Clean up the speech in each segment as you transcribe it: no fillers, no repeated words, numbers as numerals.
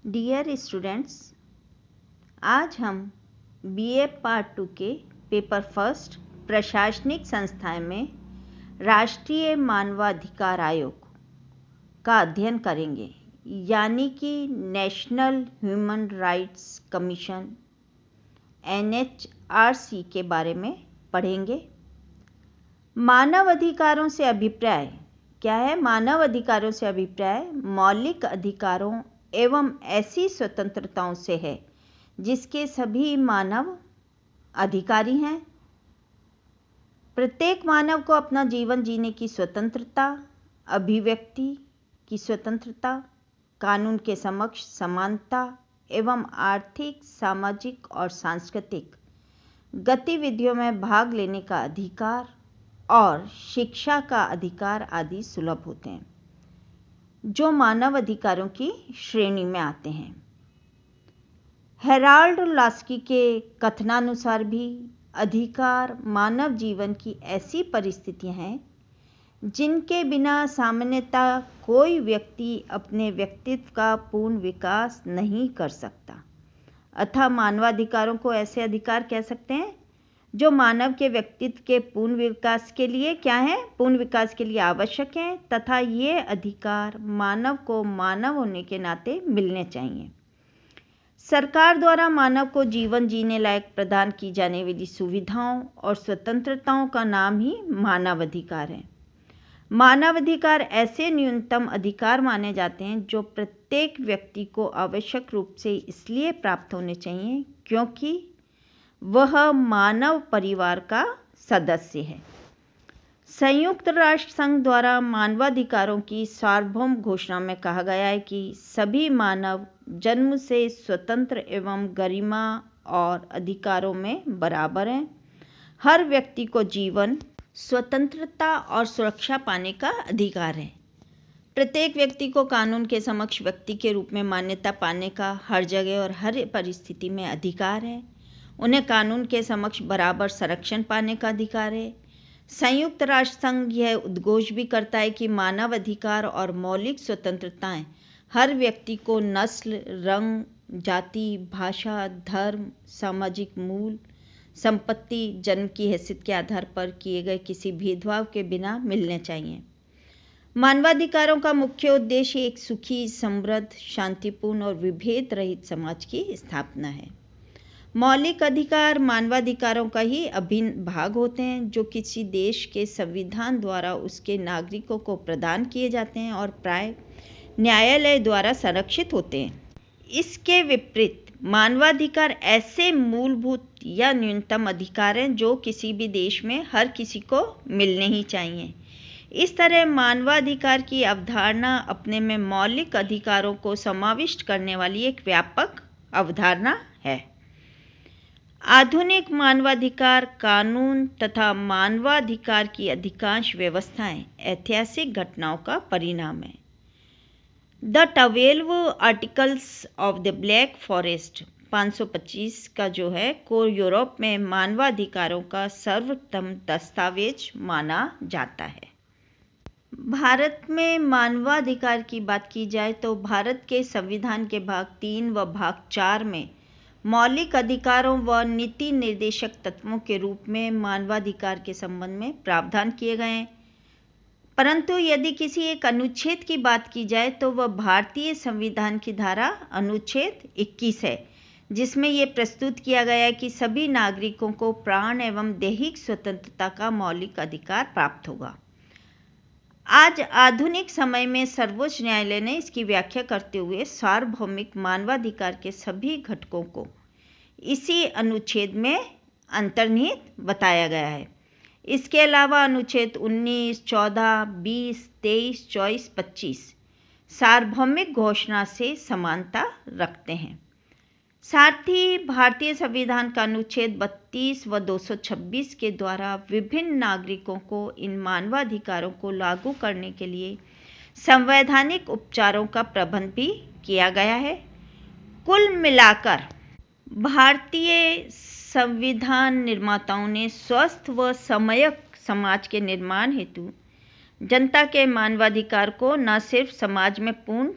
Dear students, आज हम BA part 2 के पेपर फर्स्ट प्रशासनिक संस्थाएं में राष्ट्रीय मानवाधिकार आयोग का अध्ययन करेंगे, यानी कि national human rights commission NHRC के बारे में पढ़ेंगे। मानव अधिकारों से अभिप्राय क्या है? मानव अधिकारों से अभिप्राय मौलिक अधिकारों एवं ऐसी स्वतंत्रताओं से है जिसके सभी मानव अधिकारी हैं। प्रत्येक मानव को अपना जीवन जीने की स्वतंत्रता, अभिव्यक्ति की स्वतंत्रता, कानून के समक्ष समानता एवं आर्थिक, सामाजिक और सांस्कृतिक गतिविधियों में भाग लेने का अधिकार और शिक्षा का अधिकार आदि सुलभ होते हैं, जो मानव अधिकारों की श्रेणी में आते हैं। हेराल्ड लास्की के कथनानुसार भी अधिकार मानव जीवन की ऐसी परिस्थितियां हैं जिनके बिना सामान्यतः कोई व्यक्ति अपने व्यक्तित्व का पूर्ण विकास नहीं कर सकता। अतः मानवाधिकारों को ऐसे अधिकार कह सकते हैं जो मानव के व्यक्तित्व के पूर्ण विकास के लिए क्या है? पूर्ण विकास के लिए आवश्यक हैं तथा ये अधिकार मानव को मानव होने के नाते मिलने चाहिए। सरकार द्वारा मानव को जीवन जीने लायक प्रदान की जाने वाली सुविधाओं और स्वतंत्रताओं का नाम ही मानवाधिकार है। मानवाधिकार ऐसे न्यूनतम अधिकार माने जाते हैं जो प्रत्येक व्यक्ति को आवश्यक रूप से इसलिए प्राप्त होने चाहिए क्योंकि वह मानव परिवार का सदस्य है। संयुक्त राष्ट्र संघ द्वारा मानवाधिकारों की सार्वभौम घोषणा में कहा गया है कि सभी मानव जन्म से स्वतंत्र एवं गरिमा और अधिकारों में बराबर हैं। हर व्यक्ति को जीवन, स्वतंत्रता और सुरक्षा पाने का अधिकार है। प्रत्येक व्यक्ति को कानून के समक्ष व्यक्ति के रूप में मान्यता पाने का हर जगह और हर परिस्थिति में अधिकार है। उन्हें कानून के समक्ष बराबर संरक्षण पाने का अधिकार है। संयुक्त राष्ट्र संघ यह उद्घोष भी करता है कि मानव अधिकार और मौलिक स्वतंत्रताएं हर व्यक्ति को नस्ल, रंग, जाति, भाषा, धर्म, सामाजिक मूल, संपत्ति, जन्म की हैसियत के आधार पर किए गए किसी भेदभाव के बिना मिलने चाहिए। मानवाधिकारों का मुख्य उद्देश्य एक सुखी, समृद्ध, शांतिपूर्ण और विभेद रहित समाज की स्थापना है। मौलिक अधिकार मानवाधिकारों का ही अभिन्न भाग होते हैं जो किसी देश के संविधान द्वारा उसके नागरिकों को प्रदान किए जाते हैं और प्राय न्यायालय द्वारा संरक्षित होते हैं। इसके विपरीत मानवाधिकार ऐसे मूलभूत या न्यूनतम अधिकार हैं जो किसी भी देश में हर किसी को मिलने ही चाहिए। इस तरह मानवाधिकार की अवधारणा अपने में मौलिक अधिकारों को समाविष्ट करने वाली एक व्यापक अवधारणा है। आधुनिक मानवाधिकार कानून तथा मानवाधिकार की अधिकांश व्यवस्थाएं ऐतिहासिक घटनाओं का परिणाम है। The 12 articles of the black forest 525 का जो है को यूरोप में मानवाधिकारों का सर्वोत्तम दस्तावेज माना जाता है। भारत में मानवाधिकार की बात की जाए तो भारत के संविधान के भाग 3 व भाग 4 में मौलिक अधिकारों व नीति निर्देशक तत्वों के रूप में मानवाधिकार के संबंध में प्रावधान किए गए हैं। परंतु यदि किसी एक अनुच्छेद की बात की जाए तो वह भारतीय संविधान की धारा अनुच्छेद 21 है, जिसमें यह प्रस्तुत किया गया है कि सभी नागरिकों को प्राण एवं दैहिक स्वतंत्रता का मौलिक अधिकार प्राप्त होगा। आज आधुनिक समय में सर्वोच्च न्यायालय ने इसकी व्याख्या करते हुए सार्वभौमिक मानवाधिकार के सभी घटकों को इसी अनुच्छेद में अंतर्निहित बताया गया है। इसके अलावा अनुच्छेद 19, 14, 20, 23, 24, 25 सार्वभौमिक घोषणा से समानता रखते हैं। साथ ही भारतीय संविधान का अनुच्छेद 32 व 226 के द्वारा विभिन्न नागरिकों को इन मानवाधिकारों को लागू करने के लिए संवैधानिक उपचारों का प्रबंध भी किया गया है। कुल मिलाकर भारतीय संविधान निर्माताओं ने स्वस्थ व समयक समाज के निर्माण हेतु जनता के मानवाधिकार को न सिर्फ समाज में पूर्ण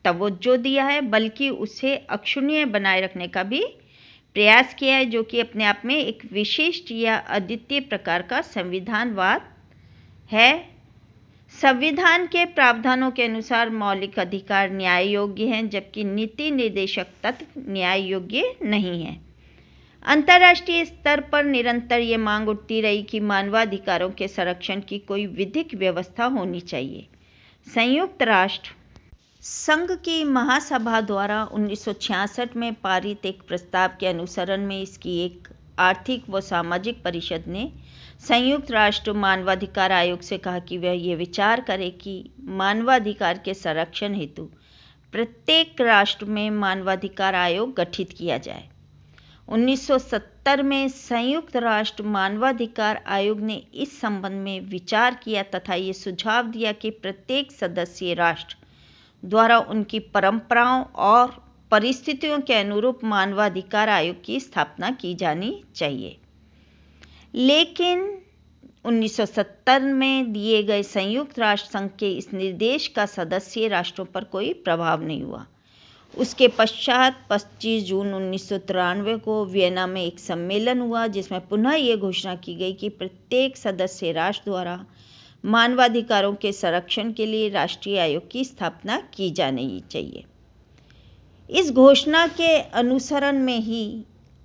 तवज्जो दिया है, बल्कि उसे अक्षुण्ण बनाए रखने का भी प्रयास किया है, जो कि अपने आप में एक विशिष्ट या अद्वितीय प्रकार का संविधानवाद है। संविधान के प्रावधानों के अनुसार मौलिक अधिकार न्याय योग्य हैं, जबकि नीति निर्देशक तत्व न्याय योग्य नहीं हैं। अंतर्राष्ट्रीय स्तर पर निरंतर ये मांग उठती रही कि मानवाधिकारों के संरक्षण की कोई विधिक व्यवस्था होनी चाहिए। संयुक्त राष्ट्र संघ की महासभा द्वारा 1966 में पारित एक प्रस्ताव के अनुसरण में इसकी एक आर्थिक व सामाजिक परिषद ने संयुक्त राष्ट्र मानवाधिकार आयोग से कहा कि वह ये विचार करे कि मानवाधिकार के संरक्षण हेतु प्रत्येक राष्ट्र में मानवाधिकार आयोग गठित किया जाए। 1970 में संयुक्त राष्ट्र मानवाधिकार आयोग ने इस संबंध में विचार किया तथा ये सुझाव दिया कि प्रत्येक सदस्य राष्ट्र द्वारा उनकी परंपराओं और परिस्थितियों के अनुरूप मानवाधिकार आयोग की स्थापना की जानी चाहिए। लेकिन 1970 में दिए गए संयुक्त राष्ट्र संघ के इस निर्देश का सदस्य राष्ट्रों पर कोई प्रभाव नहीं हुआ। उसके पश्चात 25 जून 1993 को वियना में एक सम्मेलन हुआ, जिसमें पुनः ये घोषणा की गई कि प्रत्येक सदस्य राष्ट्र द्वारा मानवाधिकारों के संरक्षण के लिए राष्ट्रीय आयोग की स्थापना की जानी चाहिए। इस घोषणा के अनुसरण में ही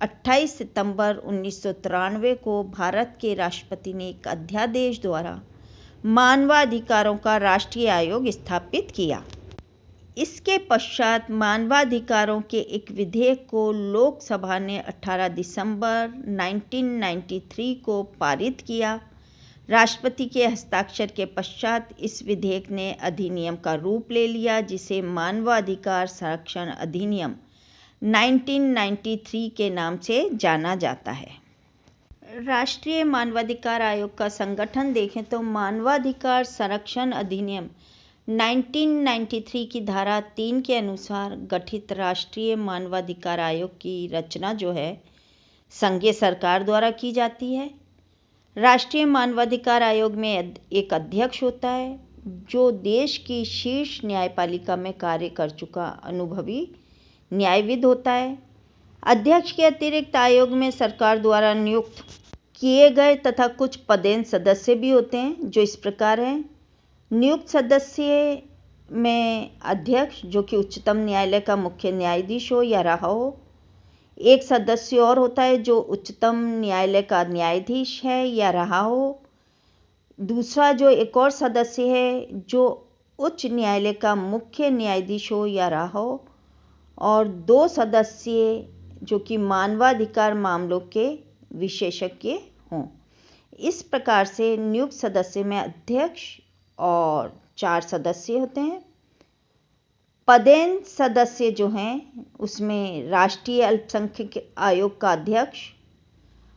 28 सितंबर 1993 को भारत के राष्ट्रपति ने एक अध्यादेश द्वारा मानवाधिकारों का राष्ट्रीय आयोग स्थापित किया। इसके पश्चात मानवाधिकारों के एक विधेयक को लोकसभा ने 18 दिसंबर 1993 को पारित किया। राष्ट्रपति के हस्ताक्षर के पश्चात इस विधेयक ने अधिनियम का रूप ले लिया, जिसे मानवाधिकार संरक्षण अधिनियम 1993 के नाम से जाना जाता है। राष्ट्रीय मानवाधिकार आयोग का संगठन देखें तो मानवाधिकार संरक्षण अधिनियम 1993 की धारा 3 के अनुसार गठित राष्ट्रीय मानवाधिकार आयोग की रचना जो है संघीय सरकार द्वारा की जाती है। राष्ट्रीय मानवाधिकार आयोग में एक अध्यक्ष होता है, जो देश की शीर्ष न्यायपालिका में कार्य कर चुका अनुभवी न्यायविद होता है। अध्यक्ष के अतिरिक्त आयोग में सरकार द्वारा नियुक्त किए गए तथा कुछ पदेन सदस्य भी होते हैं, जो इस प्रकार हैं। नियुक्त सदस्य में अध्यक्ष, जो कि उच्चतम न्यायालय का मुख्य न्यायाधीश हो या रहा हो। एक सदस्य और होता है जो उच्चतम न्यायालय का न्यायाधीश है या रहा हो। दूसरा जो एक और सदस्य है जो उच्च न्यायालय का मुख्य न्यायाधीश हो या रहा हो। और 2 सदस्य जो कि मानवाधिकार मामलों के विशेषज्ञ हों। इस प्रकार से नियुक्त सदस्य में अध्यक्ष और 4 सदस्य होते हैं। पदेन सदस्य जो हैं उसमें राष्ट्रीय अल्पसंख्यक आयोग का अध्यक्ष,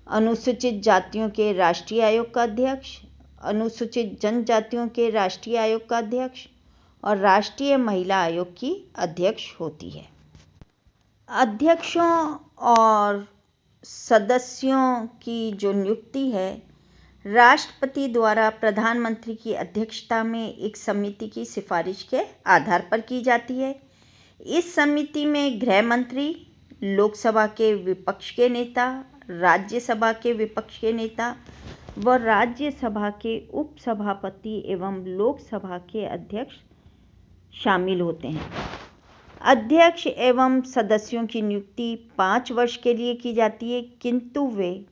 अनुसूचित जातियों के राष्ट्रीय आयोग का अध्यक्ष, अनुसूचित जनजातियों के राष्ट्रीय आयोग का अध्यक्ष और राष्ट्रीय महिला आयोग की अध्यक्ष होती है। अध्यक्षों और सदस्यों की जो नियुक्ति है राष्ट्रपति द्वारा प्रधानमंत्री की अध्यक्षता में एक समिति की सिफारिश के आधार पर की जाती है। इस समिति में गृह मंत्री, लोकसभा के विपक्ष के नेता, राज्यसभा के विपक्ष के नेता व राज्यसभा के उपसभापति एवं लोकसभा के अध्यक्ष शामिल होते हैं। अध्यक्ष एवं सदस्यों की नियुक्ति 5 वर्ष के लिए की जाती है, किंतु वे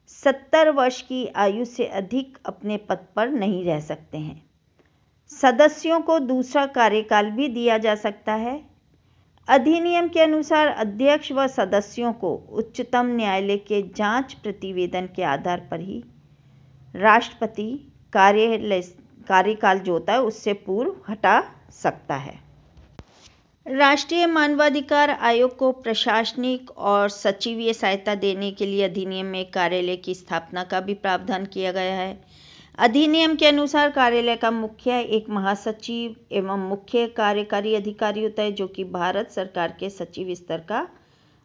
70 वर्ष की आयु से अधिक अपने पद पर नहीं रह सकते हैं। सदस्यों को दूसरा कार्यकाल भी दिया जा सकता है। अधिनियम के अनुसार अध्यक्ष व सदस्यों को उच्चतम न्यायालय के जांच प्रतिवेदन के आधार पर ही राष्ट्रपति कार्यकाल जो होता है उससे पूर्व हटा सकता है। राष्ट्रीय मानवाधिकार आयोग को प्रशासनिक और सचिवीय सहायता देने के लिए अधिनियम में कार्यालय की स्थापना का भी प्रावधान किया गया है। अधिनियम के अनुसार कार्यालय का मुख्य एक महासचिव एवं मुख्य कार्यकारी अधिकारी होता है, जो कि भारत सरकार के सचिव स्तर का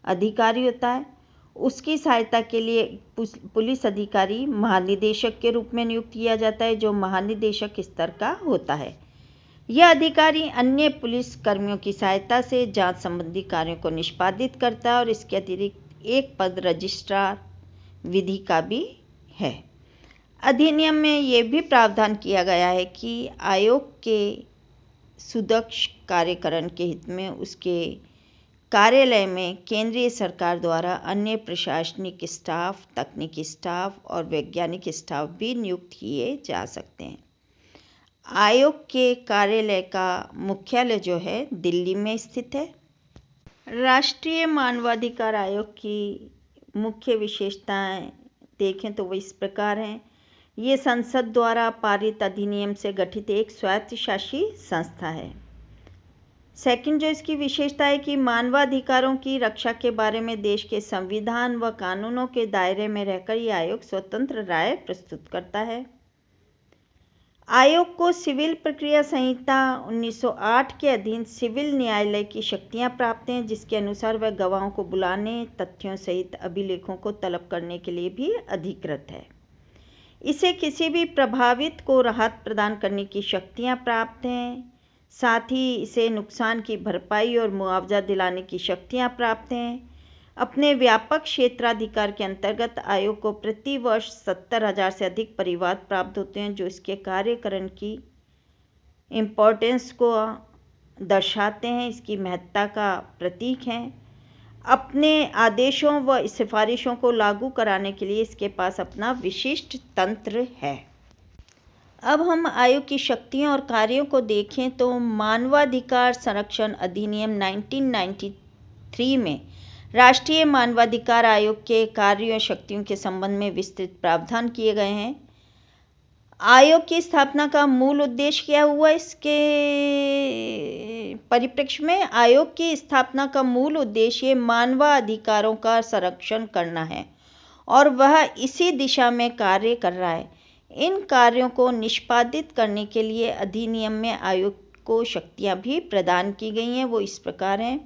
अधिकारी होता है। उसकी सहायता के लिए पुलिस अधिकारी महानिदेशक के रूप में नियुक्त किया जाता है, जो महानिदेशक स्तर का होता है। यह अधिकारी अन्य पुलिस कर्मियों की सहायता से जांच संबंधी कार्यों को निष्पादित करता है और इसके अतिरिक्त एक पद रजिस्ट्रार विधि का भी है। अधिनियम में यह भी प्रावधान किया गया है कि आयोग के सुदक्ष कार्यकरण के हित में उसके कार्यालय में केंद्रीय सरकार द्वारा अन्य प्रशासनिक स्टाफ, तकनीकी स्टाफ और वैज्ञानिक स्टाफ भी नियुक्त किए जा सकते हैं। आयोग के कार्यालय का मुख्यालय जो है दिल्ली में स्थित है। राष्ट्रीय मानवाधिकार आयोग की मुख्य विशेषताएं देखें तो वो इस प्रकार हैं। ये संसद द्वारा पारित अधिनियम से गठित एक स्वायत्तशासी संस्था है। सेकंड जो इसकी विशेषता है कि मानवाधिकारों की रक्षा के बारे में देश के संविधान व कानूनों के दायरे में रहकर यह आयोग स्वतंत्र राय प्रस्तुत करता है। आयोग को सिविल प्रक्रिया संहिता 1908 के अधीन सिविल न्यायालय की शक्तियां प्राप्त हैं, जिसके अनुसार वह गवाहों को बुलाने, तथ्यों सहित अभिलेखों को तलब करने के लिए भी अधिकृत है। इसे किसी भी प्रभावित को राहत प्रदान करने की शक्तियां प्राप्त हैं। साथ ही इसे नुकसान की भरपाई और मुआवजा दिलाने की शक्तियां प्राप्त हैं। अपने व्यापक क्षेत्राधिकार के अंतर्गत आयोग को प्रति वर्ष 70,000 से अधिक परिवाद प्राप्त होते हैं, जो इसके कार्यकरण की इम्पोर्टेंस को दर्शाते हैं, इसकी महत्ता का प्रतीक हैं। अपने आदेशों व सिफारिशों को लागू कराने के लिए इसके पास अपना विशिष्ट तंत्र है। अब हम आयोग की शक्तियों और कार्यों को देखें तो मानवाधिकार संरक्षण अधिनियम 1993 में राष्ट्रीय मानवाधिकार आयोग के कार्यों और शक्तियों के संबंध में विस्तृत प्रावधान किए गए हैं। आयोग की स्थापना का मूल उद्देश्य क्या हुआ? इसके परिप्रेक्ष्य में आयोग की स्थापना का मूल उद्देश्य मानवाधिकारों का संरक्षण करना है और वह इसी दिशा में कार्य कर रहा है। इन कार्यों को निष्पादित करने के लिए अधिनियम में आयोग को शक्तियां भी प्रदान की गई हैं। वो इस प्रकार हैं।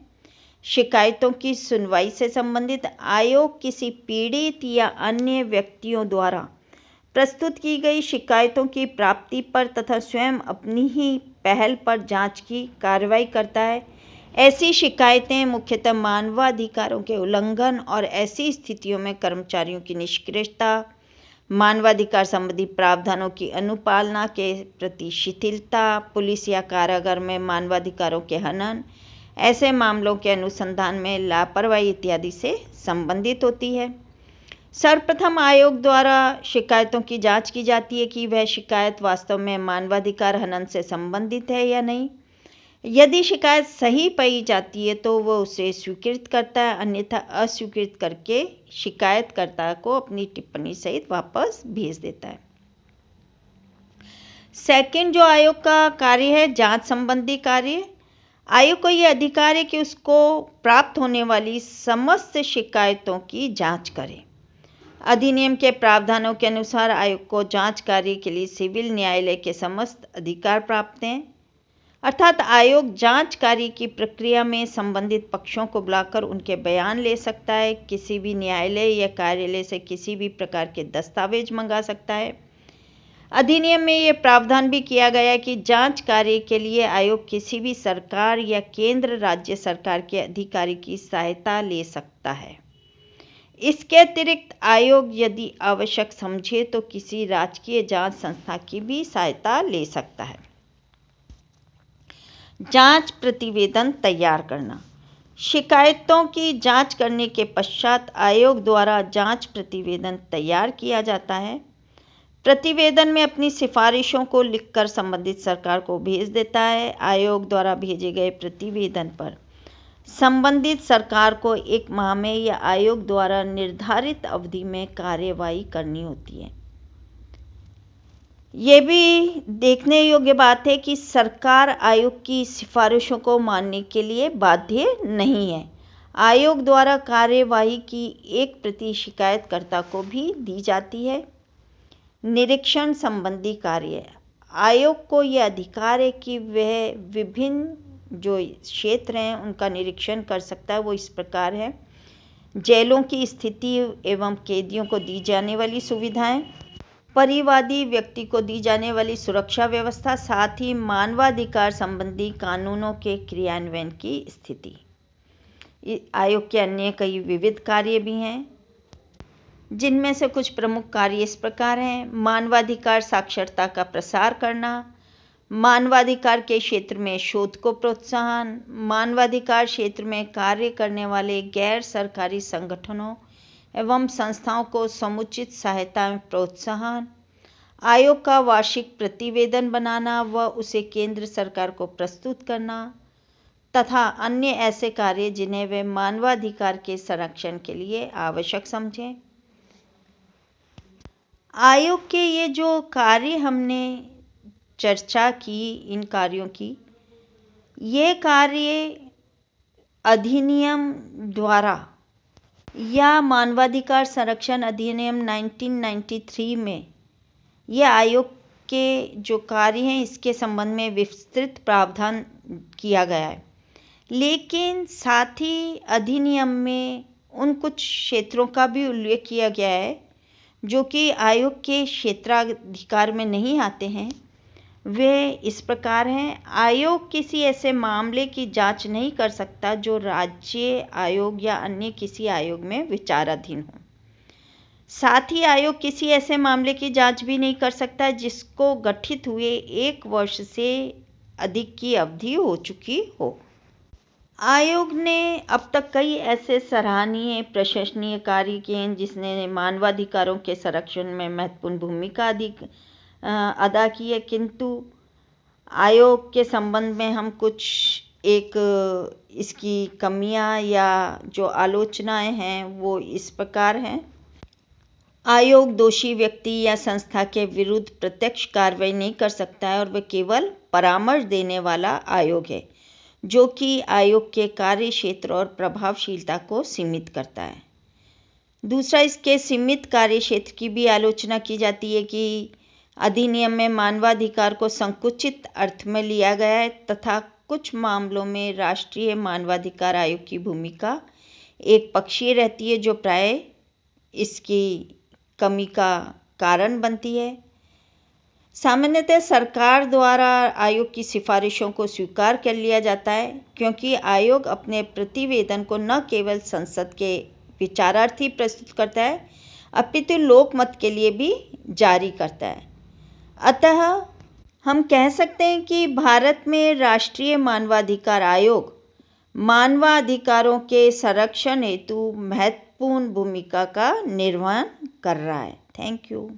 शिकायतों की सुनवाई से संबंधित आयोग किसी पीड़ित या अन्य व्यक्तियों द्वारा प्रस्तुत की गई शिकायतों की प्राप्ति पर तथा स्वयं अपनी ही पहल पर जांच की कार्रवाई करता है। ऐसी शिकायतें मुख्यतः मानवाधिकारों के उल्लंघन और ऐसी स्थितियों में कर्मचारियों की निष्क्रियता, मानवाधिकार संबंधी प्रावधानों की अनुपालना के प्रति शिथिलता, पुलिस या कारागार में मानवाधिकारों के हनन, ऐसे मामलों के अनुसंधान में लापरवाही इत्यादि से संबंधित होती है। सर्वप्रथम आयोग द्वारा शिकायतों की जांच की जाती है कि वह शिकायत वास्तव में मानवाधिकार हनन से संबंधित है या नहीं। यदि शिकायत सही पाई जाती है तो वह उसे स्वीकृत करता है, अन्यथा अस्वीकृत करके शिकायतकर्ता को अपनी टिप्पणी सहित वापस भेज देता है। सेकंड जो आयोग का कार्य है, जांच संबंधी कार्य। आयोग को यह अधिकार है कि उसको प्राप्त होने वाली समस्त शिकायतों की जांच करे। अधिनियम के प्रावधानों के अनुसार आयोग को जांच कार्य के लिए सिविल न्यायालय के समस्त अधिकार प्राप्त हैं, अर्थात आयोग जांच कार्य की प्रक्रिया में संबंधित पक्षों को बुलाकर उनके बयान ले सकता है, किसी भी न्यायालय या कार्यालय से किसी भी प्रकार के दस्तावेज मंगा सकता है। अधिनियम में यह प्रावधान भी किया गया है कि जांच कार्य के लिए आयोग किसी भी सरकार या केंद्र राज्य सरकार के अधिकारी की सहायता ले सकता है। इसके अतिरिक्त आयोग यदि आवश्यक समझे तो किसी राजकीय जांच संस्था की भी सहायता ले सकता है। जांच प्रतिवेदन तैयार करना। शिकायतों की जांच करने के पश्चात आयोग द्वारा जांच प्रतिवेदन तैयार किया जाता है। प्रतिवेदन में अपनी सिफारिशों को लिखकर संबंधित सरकार को भेज देता है। आयोग द्वारा भेजे गए प्रतिवेदन पर संबंधित सरकार को 1 माह में या आयोग द्वारा निर्धारित अवधि में कार्यवाही करनी होती है। ये भी देखने योग्य बात है कि सरकार आयोग की सिफारिशों को मानने के लिए बाध्य नहीं है। आयोग द्वारा कार्यवाही की एक प्रति शिकायतकर्ता को भी दी जाती है। निरीक्षण संबंधी कार्य। आयोग को यह अधिकार है कि वह विभिन्न जो क्षेत्र हैं उनका निरीक्षण कर सकता है। वो इस प्रकार है: जेलों की स्थिति एवं कैदियों को दी जाने वाली सुविधाएं, परिवादी व्यक्ति को दी जाने वाली सुरक्षा व्यवस्था, साथ ही मानवाधिकार संबंधी कानूनों के क्रियान्वयन की स्थिति। आयोग के अन्य कई विविध कार्य भी हैं, जिनमें से कुछ प्रमुख कार्य इस प्रकार हैं। मानवाधिकार साक्षरता का प्रसार करना, मानवाधिकार के क्षेत्र में शोध को प्रोत्साहन, मानवाधिकार क्षेत्र में कार्य करने वाले गैर सरकारी संगठनों एवं संस्थाओं को समुचित सहायता में प्रोत्साहन, आयोग का वार्षिक प्रतिवेदन बनाना व उसे केंद्र सरकार को प्रस्तुत करना, तथा अन्य ऐसे कार्य जिन्हें वे मानवाधिकार के संरक्षण के लिए आवश्यक समझें। आयोग के ये जो कार्य हमने चर्चा की, इन कार्यों की, ये कार्य अधिनियम द्वारा या मानवाधिकार संरक्षण अधिनियम 1993 में ये आयोग के जो कार्य हैं इसके संबंध में विस्तृत प्रावधान किया गया है। लेकिन साथ ही अधिनियम में उन कुछ क्षेत्रों का भी उल्लेख किया गया है जो कि आयोग के क्षेत्राधिकार में नहीं आते हैं। वे इस प्रकार हैं। आयोग किसी ऐसे मामले की जांच नहीं कर सकता जो राज्य आयोग या अन्य किसी आयोग में विचाराधीन हो। साथ ही आयोग किसी ऐसे मामले की जांच भी नहीं कर सकता जिसको गठित हुए 1 वर्ष से अधिक की अवधि हो चुकी हो। आयोग ने अब तक कई ऐसे सराहनीय प्रशंसनीय कार्य किए हैं जिसने मानवाधिकारों के संरक्षण में महत्वपूर्ण भूमिका अदा की है, किंतु आयोग के संबंध में हम कुछ इसकी कमियां या जो आलोचनाएं हैं वो इस प्रकार हैं। आयोग दोषी व्यक्ति या संस्था के विरुद्ध प्रत्यक्ष कार्रवाई नहीं कर सकता है और वह केवल परामर्श देने वाला आयोग है, जो कि आयोग के कार्य क्षेत्र और प्रभावशीलता को सीमित करता है। दूसरा, इसके सीमित कार्य क्षेत्र की भी आलोचना की जाती है कि अधिनियम में मानवाधिकार को संकुचित अर्थ में लिया गया है तथा कुछ मामलों में राष्ट्रीय मानवाधिकार आयोग की भूमिका एक पक्षीय रहती है, जो प्राय इसकी कमी का कारण बनती है। सामान्यतः सरकार द्वारा आयोग की सिफारिशों को स्वीकार कर लिया जाता है, क्योंकि आयोग अपने प्रतिवेदन को न केवल संसद के विचारार्थ ही प्रस्तुत करता है अपितु लोकमत के लिए भी जारी करता है। अतः हम कह सकते हैं कि भारत में राष्ट्रीय मानवाधिकार आयोग मानवाधिकारों के संरक्षण हेतु महत्वपूर्ण भूमिका का निर्वहन कर रहा है। Thank you.